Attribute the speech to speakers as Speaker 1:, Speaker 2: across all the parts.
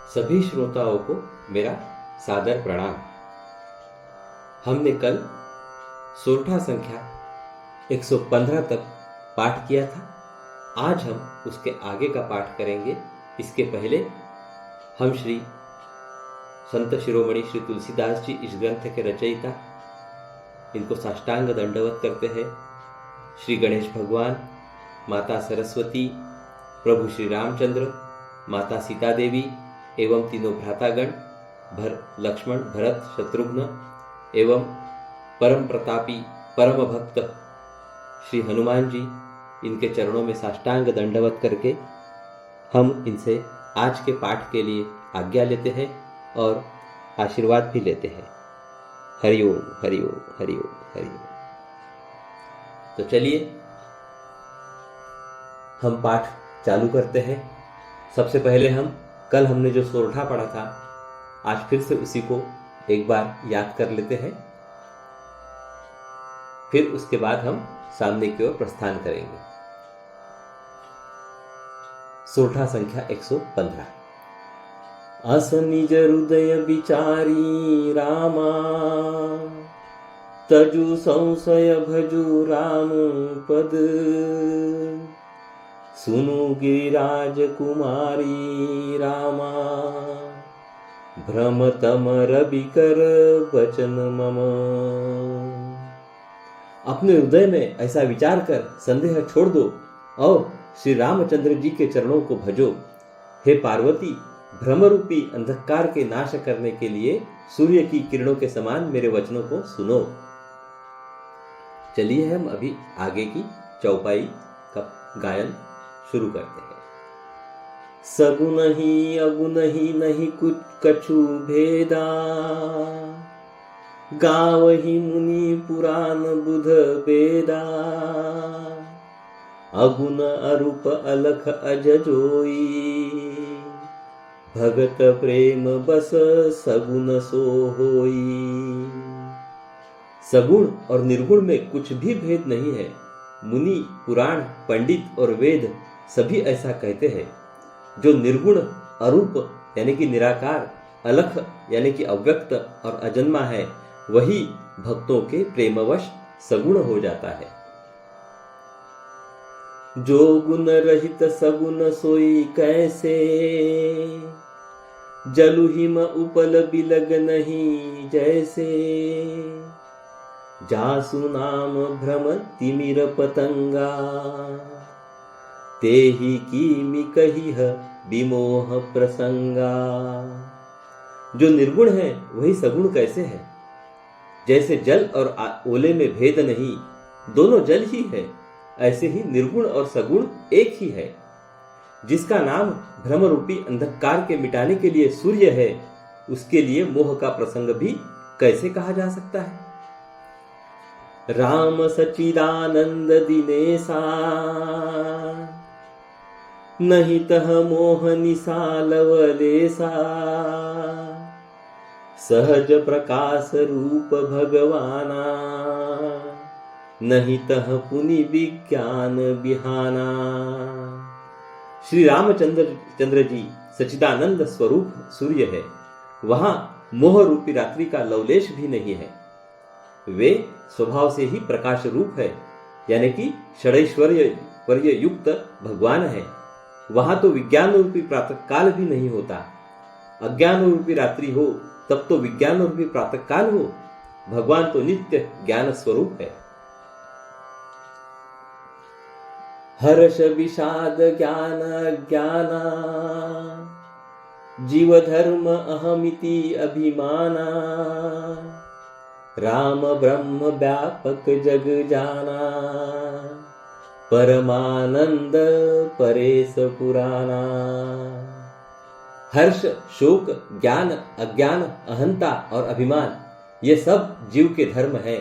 Speaker 1: सभी श्रोताओं को मेरा सादर प्रणाम। हमने कल सोरठा संख्या 115 तक पाठ किया था। आज हम उसके आगे का पाठ करेंगे। इसके पहले हम श्री संत शिरोमणि श्री तुलसीदास जी इस ग्रंथ के रचयिता, इनको साष्टांग दंडवत करते हैं। श्री गणेश भगवान, माता सरस्वती, प्रभु श्री रामचंद्र, माता सीता देवी एवं तीनों भ्रातागण लक्ष्मण, भरत, शत्रुघ्न एवं परम प्रतापी परम भक्त श्री हनुमान जी, इनके चरणों में साष्टांग दंडवत करके हम इनसे आज के पाठ के लिए आज्ञा लेते हैं और आशीर्वाद भी लेते हैं। हरिओम हरिओम हरिओम हरिओम। तो चलिए हम पाठ चालू करते हैं। सबसे पहले कल हमने जो सोरठा पढ़ा था, आज फिर से उसी को एक बार याद कर लेते हैं। फिर उसके बाद हम सामने की ओर प्रस्थान करेंगे। सोरठा संख्या 115। अस निज हृदय विचारी रामा, तजु संशय भजु राम पद। सुनु गिरिराज कुमारी रामा, भ्रम तम रवि कर बचन मम। अपने हृदय में ऐसा विचार कर संदेह छोड़ दो और श्री रामचंद्र जी के चरणों को भजो। हे पार्वती, भ्रमरूपी अंधकार के नाश करने के लिए सूर्य की किरणों के समान मेरे वचनों को सुनो। चलिए हम अभी आगे की चौपाई का गायन शुरू करते हैं। सगुन ही अगुन ही नहीं कुछ कछु भेदा, गावहि मुनि पुराण बुध बेदा। अगुन अरूप अलख अज जोई, भगत प्रेम बस सगुन सो होई। सगुण और निर्गुण में कुछ भी भेद नहीं है। मुनि, पुराण, पंडित और वेद सभी ऐसा कहते हैं। जो निर्गुण, अरूप यानी कि निराकार, अलख यानी कि अव्यक्त और अजन्मा है, वही भक्तों के प्रेमवश सगुण हो जाता है। जो गुण रहित सगुण सोई कैसे, जलु हिम उपल बिलग नहीं जैसे। जासु नाम भ्रम तिमिर पतंगा, तेहि कीमि कहिह विमोह प्रसंगा। जो निर्गुण है वही सगुण कैसे है। जैसे जल और ओले में भेद नहीं, दोनों जल ही है, ऐसे ही निर्गुण और सगुण एक ही है। जिसका नाम भ्रम रूपी अंधकार के मिटाने के लिए सूर्य है, उसके लिए मोह का प्रसंग भी कैसे कहा जा सकता है। राम सच्चिदानंद दिनेसा, नहीं तह मोह निसाल वलेसा। सहज प्रकाश रूप भगवाना, नहीं तह पुनि विज्ञान बिहाना। श्री रामचंद्र जी सच्चिदानंद स्वरूप सूर्य है। वहां मोह रूपी रात्रि का लवलेश भी नहीं है। वे स्वभाव से ही प्रकाश रूप है, यानी कि षडैश्वर्य युक्त भगवान है। वहां तो विज्ञान रूपी प्रातः काल भी नहीं होता। अज्ञान रूपी रात्रि हो तब तो विज्ञान रूपी प्रातः काल हो। भगवान तो नित्य ज्ञान स्वरूप है। हर्ष विषाद ज्ञान अज्ञाना, जीव धर्म अहमिति अभिमाना। राम ब्रह्म व्यापक जग जाना, परमानंद परेश पुराना। हर्ष, शोक, ज्ञान, अज्ञान, अहंता और अभिमान, ये सब जीव के धर्म है।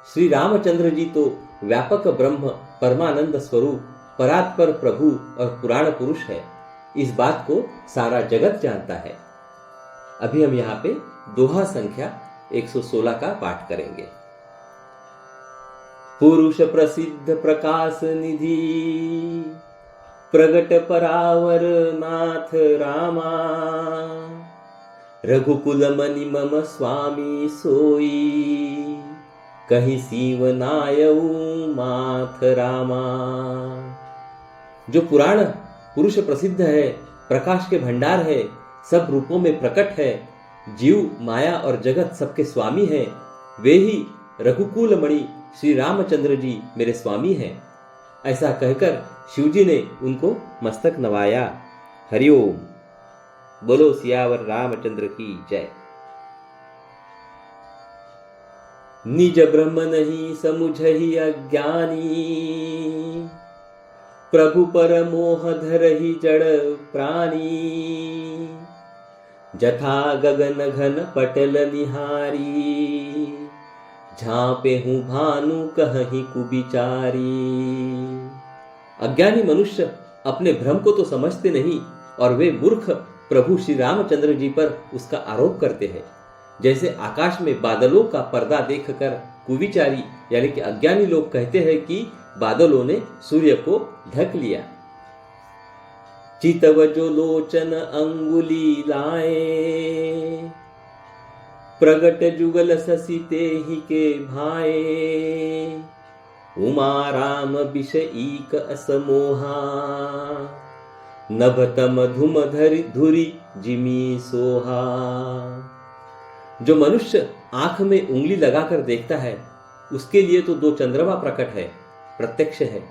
Speaker 1: श्री रामचंद्र जी तो व्यापक ब्रह्म, परमानंद स्वरूप, परात्पर प्रभु और पुराण पुरुष है। इस बात को सारा जगत जानता है। अभी हम यहाँ पे दोहा संख्या 116 का पाठ करेंगे। पुरुष प्रसिद्ध प्रकाश निधि, प्रगट परावर नाथ रामा। रघुकुल मनि मम स्वामी सोई, कहीं सीव नायऊ माथ रामा। जो पुराण पुरुष प्रसिद्ध है, प्रकाश के भंडार है, सब रूपों में प्रकट है, जीव माया और जगत सबके स्वामी हैं, वे ही रघुकुल मणि श्री रामचंद्र जी मेरे स्वामी हैं। ऐसा कहकर शिवजी ने उनको मस्तक नवाया। हरिओम। बोलो सियावर रामचंद्र की जय। निज ब्रह्म नहीं समुझहि अज्ञानी, प्रभु पर मोह धरहि जड़ प्राणी। जथा गगन घन पटल निहारी, झांपे हूँ भानु कहीं कुबिचारी। अज्ञानी मनुष्य अपने भ्रम को तो समझते नहीं और वे मूर्ख प्रभु श्री रामचंद्र जी पर उसका आरोप करते हैं। जैसे आकाश में बादलों का पर्दा देखकर कुविचारी यानी कि अज्ञानी लोग कहते हैं कि बादलों ने सूर्य को ढक लिया। चितव जो लोचन अंगुली लाए, प्रगट जुगल ससिते ही के भाए। उमा राम विषईक असमोहा, नभतम धुम धरि धुरी जिमी सोहा। जो मनुष्य आंख में उंगली लगाकर देखता है, उसके लिए तो दो चंद्रमा प्रकट है, प्रत्यक्ष है।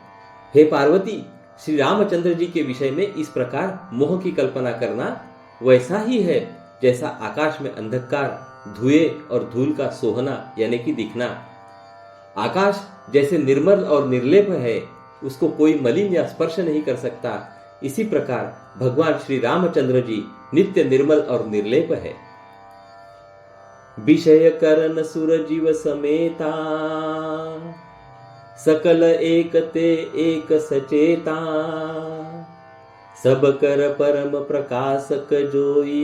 Speaker 1: हे पार्वती, श्री रामचंद्र जी के विषय में इस प्रकार मोह की कल्पना करना वैसा ही है जैसा आकाश में अंधकार, धुएं और धूल का सोहना यानी कि दिखना। आकाश जैसे निर्मल और निर्लेप है, उसको कोई मलिन या स्पर्श नहीं कर सकता, इसी प्रकार भगवान श्री रामचंद्र जी नित्य निर्मल और निर्लेप है। विषय करन सुर जीव समेता, सकल एकते एक सचेता। सब कर परम प्रकाशक जोई,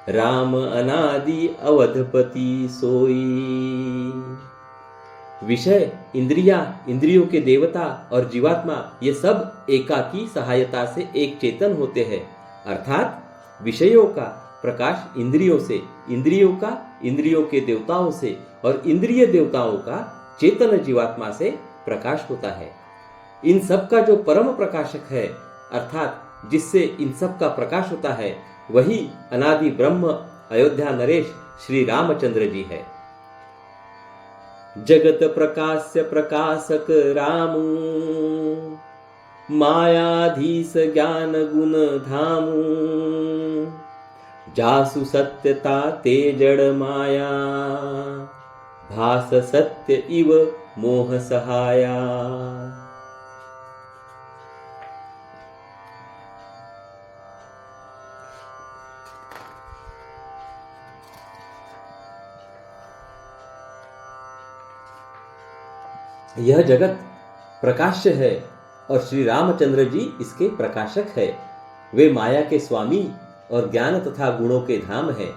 Speaker 1: राम अनादि अवधपति सोई। विषय, इंद्रिया, इंद्रियों के देवता और जीवात्मा ये सब एकाकी सहायता से एक चेतन होते हैं। अर्थात विषयों का प्रकाश इंद्रियों से, इंद्रियों का इंद्रियों के देवताओं से और इंद्रिय देवताओं का चेतन जीवात्मा से प्रकाश होता है। इन सब का जो परम प्रकाशक है, अर्थात जिससे इन सब का प्रकाश होता है, वही अनादि ब्रह्म अयोध्या नरेश श्री रामचंद्र जी है। जगत प्रकाश्य प्रकाशक रामू, मायाधीश ज्ञान गुण धामू। जासु सत्यता ते जड़ माया, भास सत्य इव मोह सहाया। यह जगत प्रकाश्य है और श्री रामचंद्र जी इसके प्रकाशक है। वे माया के स्वामी और ज्ञान तथा गुणों के धाम है,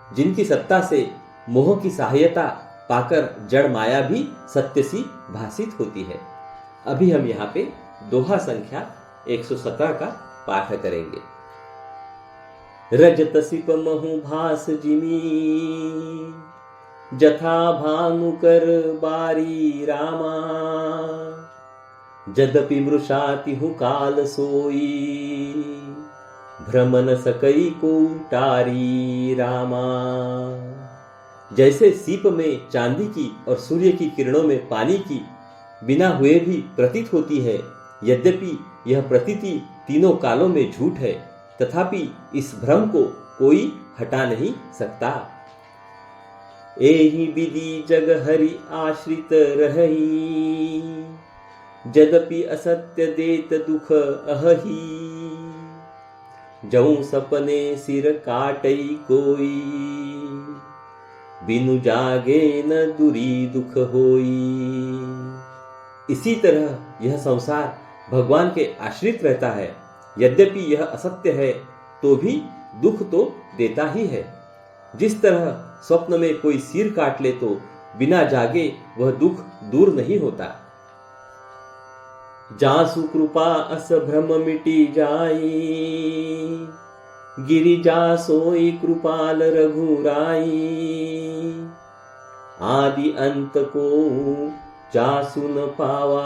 Speaker 1: जिनकी सत्ता से मोह की सहायता पाकर जड़ माया भी सत्य सी भासित होती है। अभी हम यहाँ पे दोहा संख्या 117 का पाठ करेंगे। रजत सिप महु भास जिमी, जथा भानुकर बारी रामा। जदपि मृषाति हूँ काल सोई, भ्रमन सकई को टारी रामा। जैसे सीप में चांदी की और सूर्य की किरणों में पानी की बिना हुए भी प्रतीत होती है, यद्यपि यह प्रतीति तीनों कालों में झूठ है, तथापि इस भ्रम को कोई हटा नहीं सकता। एहि विधि जग हरि आश्रित रही, जदपि असत्य देत दुख अहही। जऊं सपने सिर काटई कोई, बिनु जागे न दुरी दुख होई। इसी तरह यह संसार भगवान के आश्रित रहता है, यद्यपि यह असत्य है तो भी दुख तो देता ही है। जिस तरह स्वप्न में कोई सिर काट ले तो बिना जागे वह दुख दूर नहीं होता। जासु कृपा अस भ्रम मिटी जाई, गिरिजा सोई कृपाल रघुराई, आदि अंत को जासु न पावा,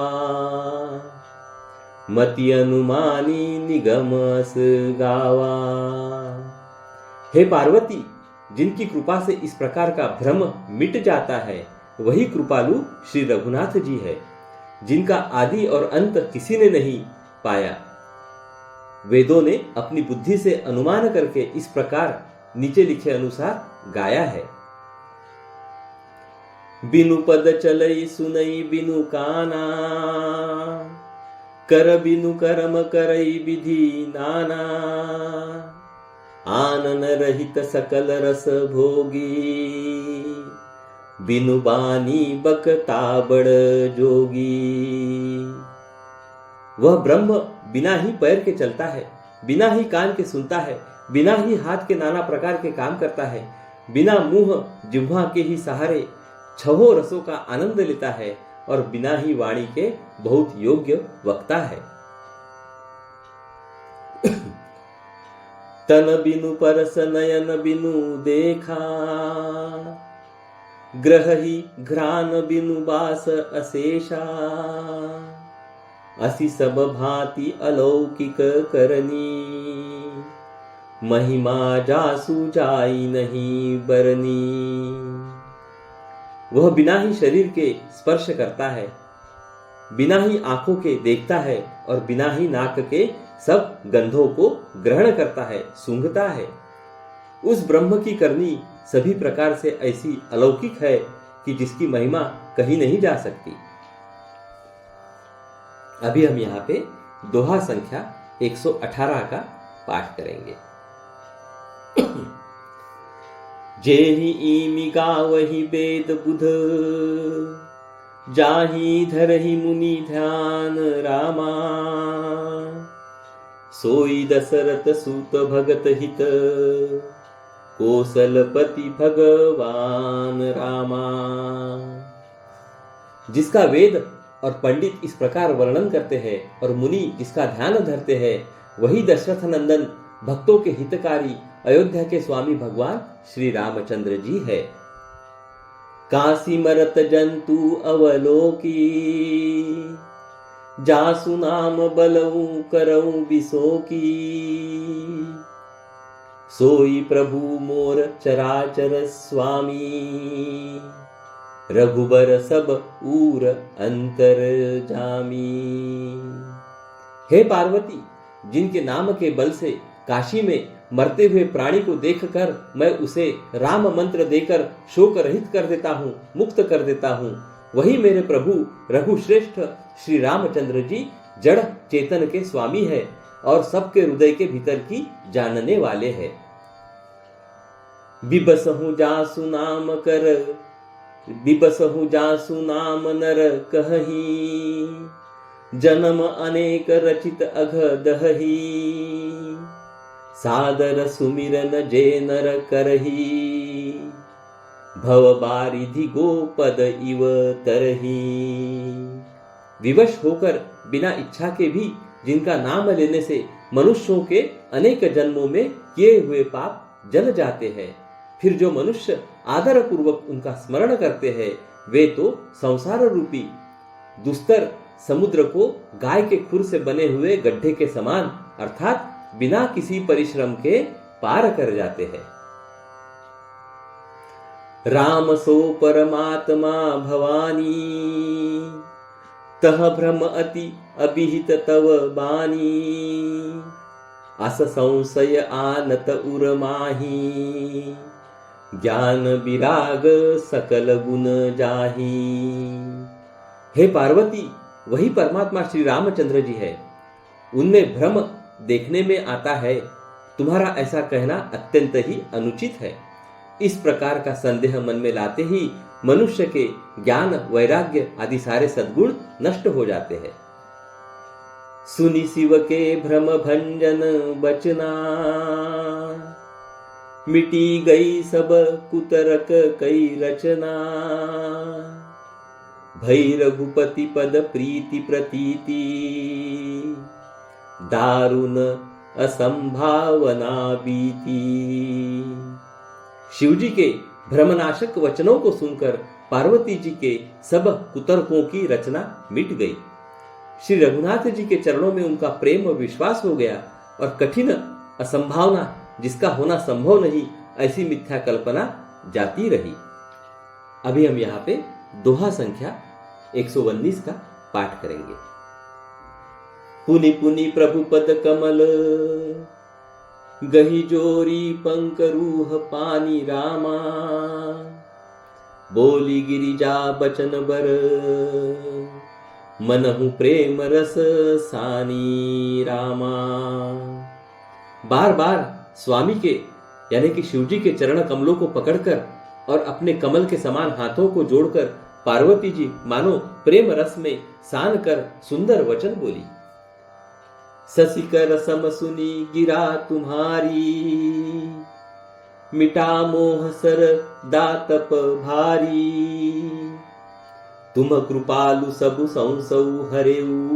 Speaker 1: मति अनुमानी निगम अस गावा। हे पार्वती, जिनकी कृपा से इस प्रकार का भ्रम मिट जाता है, वही कृपालु श्री रघुनाथ जी है, जिनका आदि और अंत किसी ने नहीं पाया। वेदों ने अपनी बुद्धि से अनुमान करके इस प्रकार नीचे लिखे अनुसार गाया है। बिनु पद चलई सुनई बिनु काना, कर बिनु कर्म करई विधि नाना, आनन रहित सकल रस भोगी, बिनु बानी बकता बड़ जोगी। वह ब्रह्म बिना ही पैर के चलता है, बिना ही कान के सुनता है, बिना ही हाथ के नाना प्रकार के काम करता है, बिना मुंह जिह्वा के ही सहारे छहों रसों का आनंद लेता है और बिना ही वाणी के बहुत योग्य वक्ता है। तन बिनु परस नयन बिनु देखा, ग्रह ही घ्राण बिनु बास अशेषा, असी सब भांति अलौकिक करनी, महिमा जासु जाई नहीं बरनी। वह बिना ही शरीर के स्पर्श करता है, बिना ही आंखों के देखता है और बिना ही नाक के सब गंधों को ग्रहण करता है, सूंघता है। उस ब्रह्म की करनी सभी प्रकार से ऐसी अलौकिक है कि जिसकी महिमा कही नहीं जा सकती। अभी हम यहाँ पे दोहा संख्या 118 का पाठ करेंगे। जेहि ईमि गावहि वेद बुध, जाहि धरहि मुनि ध्यान रामा, सोई दशरथ सूत भगत हित, कौशलपति भगवान रामा। जिसका वेद और पंडित इस प्रकार वर्णन करते हैं और मुनि जिसका ध्यान धरते हैं, वही दशरथ नंदन भक्तों के हितकारी अयोध्या के स्वामी भगवान श्री रामचंद्र जी है। काशी मरत जंतु अवलोकी, जासु नाम बलऊ करऊ बिसोकी, सोई प्रभु मोर चराचर स्वामी, रघुबर सब ऊर अंतर जामी। हे पार्वती, जिनके नाम के बल से काशी में मरते हुए प्राणी को देखकर मैं उसे राम मंत्र देकर शोक रहित कर देता हूँ, मुक्त कर देता हूँ, वही मेरे प्रभु रघुश्रेष्ठ श्री रामचंद्र जी जड़ चेतन के स्वामी है और सबके हृदय के भीतर की जानने वाले हैं। बिबसहु जासु नाम कर, बिबसहु जासु नाम नर कहही, जन्म अनेक रचित अघ दहही, सादर सुमिरन जे नर करही, भव बारिधि गोपद इव तरही। विवश होकर बिना इच्छा के भी जिनका नाम लेने से मनुष्यों के अनेक जन्मों में किए हुए पाप जल जाते हैं, फिर जो मनुष्य आदर पूर्वक उनका स्मरण करते हैं, वे तो संसार रूपी दुस्तर समुद्र को गाय के खुर से बने हुए गड्ढे के समान अर्थात बिना किसी परिश्रम के पार कर जाते हैं। राम सो परमात्मा भवानी, तह भ्रम अति अभिहित तव बानी, अस संशय आनत उरमाही, ज्ञान विराग सकल गुण जाही। हे पार्वती, वही परमात्मा श्री रामचंद्र जी है, उनमें भ्रम देखने में आता है। तुम्हारा ऐसा कहना अत्यंत ही अनुचित है। इस प्रकार का संदेह मन में लाते ही मनुष्य के ज्ञान वैराग्य आदि सारे सद्गुण नष्ट हो जाते हैं। सुनि शिव के भ्रम भंजन बचना, मिटी गई सब कुतरक कई रचना, भई रघुपति पद प्रीति प्रतीति, दारुण असंभावना बीती। शिवजी के भ्रमनाशक वचनों को सुनकर पार्वती जी के सब कुतर्कों की रचना मिट गई। श्री रघुनाथ जी के चरणों में उनका प्रेम और विश्वास हो गया और कठिन असंभावना, जिसका होना संभव नहीं, ऐसी मिथ्या कल्पना जाती रही। अभी हम यहाँ पे दोहा संख्या 119 का पाठ करेंगे। पुनि पुनि प्रभु पद कमल, गही जोरी पंकरूह पानी रामा। बोली गिरिजा बचन बर, मनहु प्रेम रस सानी रामा। बार बार स्वामी के यानी कि शिवजी के चरण कमलों को पकड़कर और अपने कमल के समान हाथों को जोड़कर पार्वती जी मानो प्रेम रस में सान कर सुंदर वचन बोली। ससिकर सम सुनी गिरा तुम्हारी, मिटा मोह सर दातप भारी। तुम कृपालु सबु संसौ हरेऊ,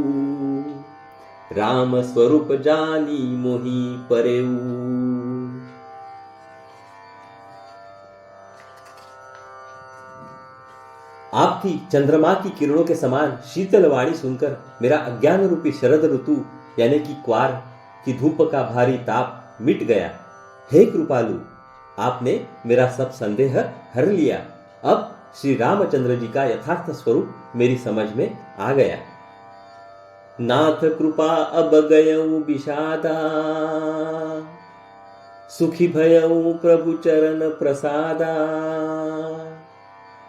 Speaker 1: राम स्वरूप जानी मोहि परेऊ। आपकी चंद्रमा की किरणों के समान शीतल वाणी सुनकर मेरा अज्ञान रूपी शरद ऋतु यानी कि क्वार की धूप का भारी ताप मिट गया। हे कृपालु, आपने मेरा सब संदेह हर लिया। अब श्री रामचंद्र जी का यथार्थ स्वरूप मेरी समझ में आ गया। नाथ कृपा अब गयऊ विषादा, सुखी भयऊ प्रभु चरण प्रसादा।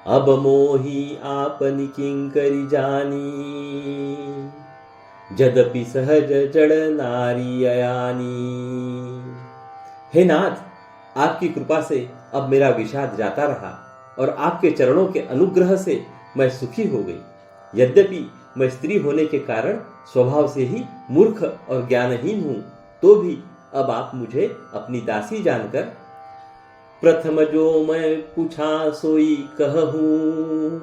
Speaker 1: अब मोही आपनि किंकरी जानी, जदपि सहज जड़ नारी अयानी। हे नाथ, आपकी कृपा से अब मेरा विषाद जाता रहा और आपके चरणों के अनुग्रह से मैं सुखी हो गई। यद्यपि मैं स्त्री होने के कारण स्वभाव से ही मूर्ख और ज्ञानहीन हूं, तो भी अब आप मुझे अपनी दासी जानकर प्रथम जो मैं पूछा सोई कहूं।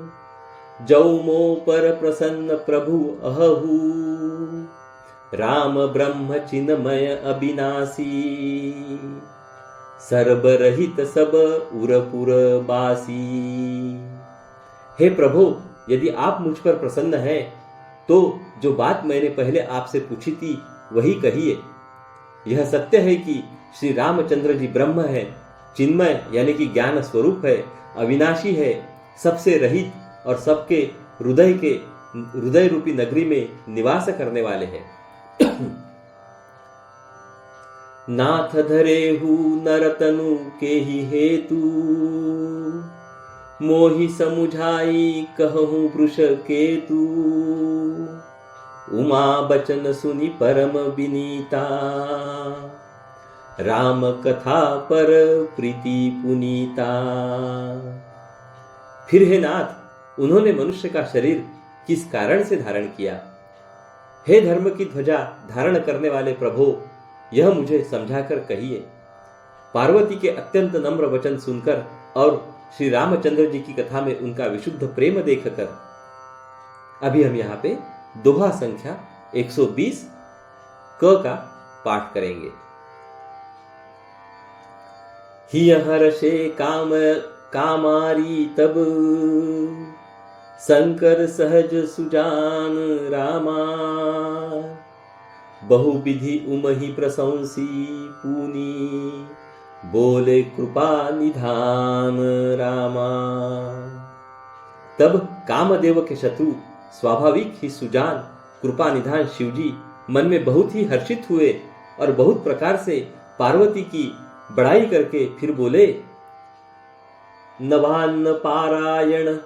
Speaker 1: जौ मो पर प्रसन्न प्रभु अहू, राम ब्रह्म चिन्मय अविनाशी। सर्वरहित सब उरपुर बासी। हे प्रभु, यदि आप मुझ पर प्रसन्न हैं तो जो बात मैंने पहले आपसे पूछी थी वही कहिए। यह सत्य है कि श्री रामचंद्र जी ब्रह्म है, चिन्मय यानी कि ज्ञान स्वरूप है, अविनाशी है, सबसे रहित और सबके हृदय रूपी नगरी में निवास करने वाले हैं। नाथ धरेहु नरतनु के ही हेतु, मोहि समुझाई कहूँ वृष केतु। उमा बचन सुनि परम विनीता, राम कथा पर प्रीति पुनीता। फिर हे नाथ, उन्होंने मनुष्य का शरीर किस कारण से धारण किया? हे धर्म की ध्वजा धारण करने वाले प्रभु, यह मुझे समझाकर कहिए। पार्वती के अत्यंत नम्र वचन सुनकर और श्री रामचंद्र जी की कथा में उनका विशुद्ध प्रेम देखकर अभी हम यहाँ पे दोहा संख्या 120 क का पाठ करेंगे। ही हर्षे कामारी तब, शंकर सहज सुजान रामा। बहुविधि उमहि प्रशंसी पूनी, बोले कृपा निधान रामा। तब कामदेव के शत्रु स्वाभाविक ही सुजान कृपा निधान शिवजी मन में बहुत ही हर्षित हुए और बहुत प्रकार से पार्वती की बड़ाई करके फिर बोले, नवान्न पारायण।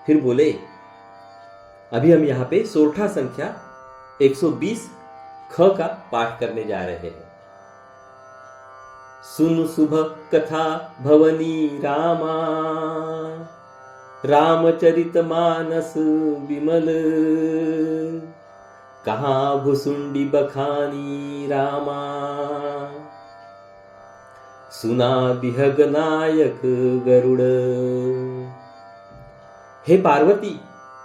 Speaker 1: फिर बोले, अभी हम यहाँ पे सोरठा संख्या 120 ख का पाठ करने जा रहे हैं। सुन शुभ कथा भवनी रामा, रामचरित मानस विमल। कहाँ भुसुंडी बखानी रामा, सुना बिहग नायक गरुड़। हे पार्वती,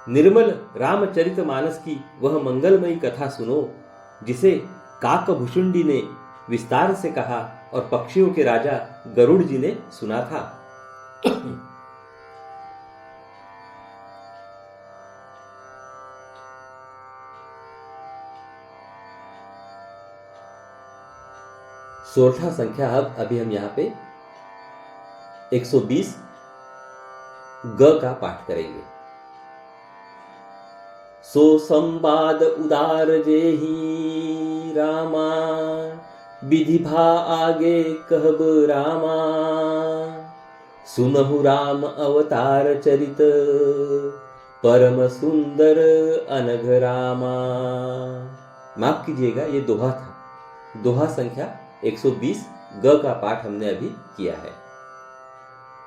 Speaker 1: निर्मल रामचरित मानस की वह मंगलमयी कथा सुनो जिसे काकभुषुंडी ने विस्तार से कहा और पक्षियों के राजा गरुड़ जी ने सुना था। सोरठा संख्या अब अभी हम यहाँ पे 120 ग का पाठ करेंगे। सो संवाद उदार जेहि रामा, विधि भा आगे कहब रामा। सुनहु राम अवतार चरित, परम सुंदर अनघ रामा। माफ कीजिएगा, ये दोहा था। दोहा संख्या 120 ग का पाठ हमने अभी किया है।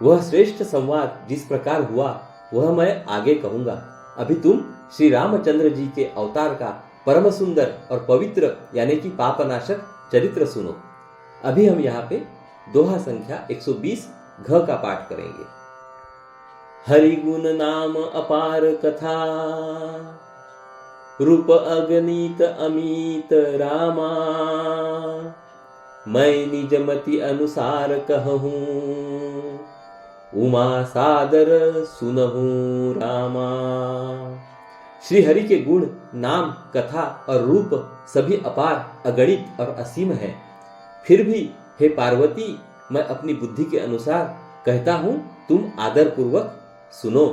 Speaker 1: वह श्रेष्ठ संवाद जिस प्रकार हुआ वह मैं आगे कहूंगा। अभी तुम श्री रामचंद्र जी के अवतार का परम सुंदर और पवित्र यानी कि पापनाशक चरित्र सुनो। अभी हम यहाँ पे दोहा संख्या 120 घ का पाठ करेंगे। हरि गुण नाम अपार कथा, रूप अगणित अमित रामा। मैं निज मति अनुसार कहूँ, उमा सादर सुनहूँ रामा। श्री हरि के गुण, नाम, कथा और रूप सभी अपार, अगणित और असीम हैं। फिर भी हे पार्वती, मैं अपनी बुद्धि के अनुसार कहता हूं, तुम आदर पूर्वक सुनो।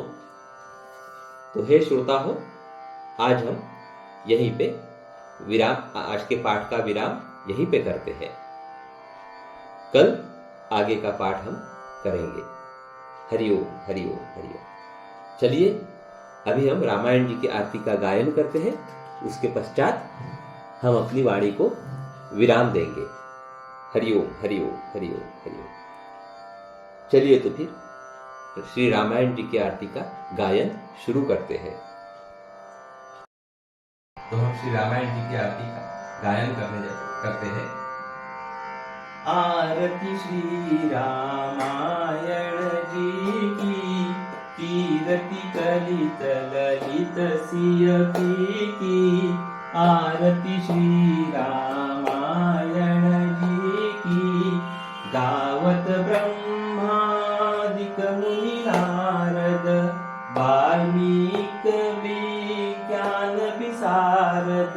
Speaker 1: तो हे श्रोता हो, आज हम यहीं पे विराम, आज के पाठ का विराम यहीं पे करते हैं। कल आगे का पाठ हम करेंगे। हरिओम हरिओम हरिओम। चलिए अभी हम रामायण जी की आरती का गायन करते हैं, उसके पश्चात हम अपनी वाणी को विराम देंगे। हरिओम हरिओम हरिओम हरिओम। चलिए तो फिर श्री रामायण जी की आरती का गायन शुरू करते हैं। तो हम श्री रामायण जी की आरती का गायन करते हैं। आरती श्री रामायण जी की, कीरति कलित ललित सिय की। आरती श्री रामायण जी की, गावत ब्रह्मादिक मुनि नारद, वाल्मीकि विज्ञान विशारद।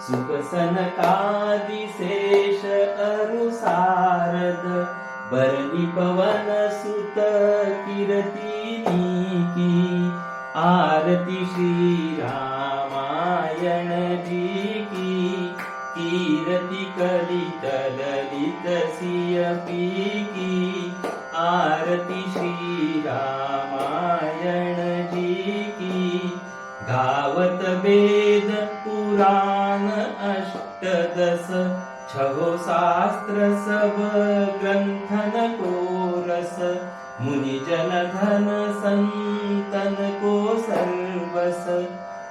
Speaker 1: सुख सनकादि शेष अनुसारद, बरनी पवन सुत कीरति की। आरती श्री रामायण जी की, कीरति कलित ललित सिय की। आरती श्री रामायण जी की, गावत वेद पुराण अष्टदश। छहो शास्त्र सब ग्रंथन को रस, मुनि जन धन संतन को सर्वस।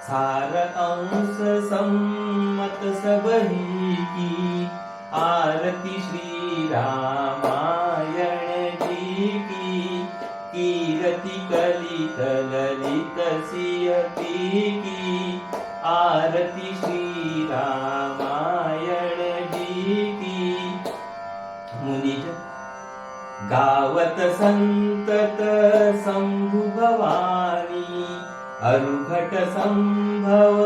Speaker 1: सार अंश सम्मत सब ही की। आरती श्री रामायण जी की, कीरति कलित ललित सिय की। आरती श्री रामायण जी की, मुनि गावत संतत शंभु भवानी। अरुघट संभव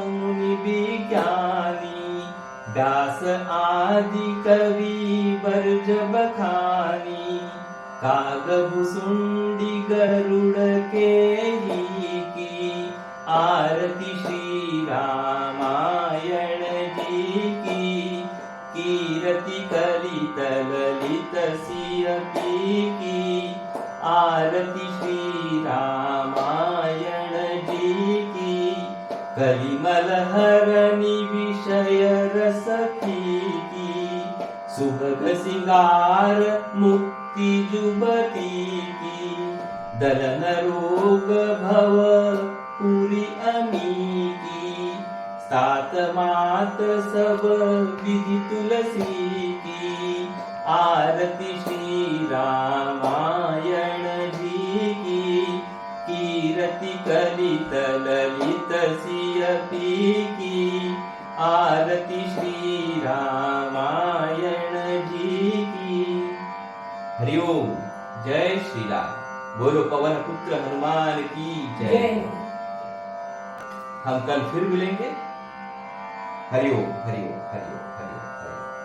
Speaker 1: मुनि विज्ञानी। व्यास आदि कवि बरज बखानी। कागभुसुंडी गरुड़ के ही की। आरती श्री रामायण जी की, कीरति कलित ललित सिय की। आरती श्री रामायण जी की, कलिमल हरनि विषय रस की। सुभग सिंगार मुक्ति जुबती की। दलन रोग भव पूरी अमी की। सात मात सब विधि तुलसी की। आरती श्री रामायण जी की, कीरति कलित ललित सिय की। आरती श्री रामायण जी की। हरिओम। जय श्री राम। बोलो पवन पुत्र हनुमान की जय। हम कल फिर मिलेंगे। हरिओम हरिओम हरिओम हरिओम हरिओम।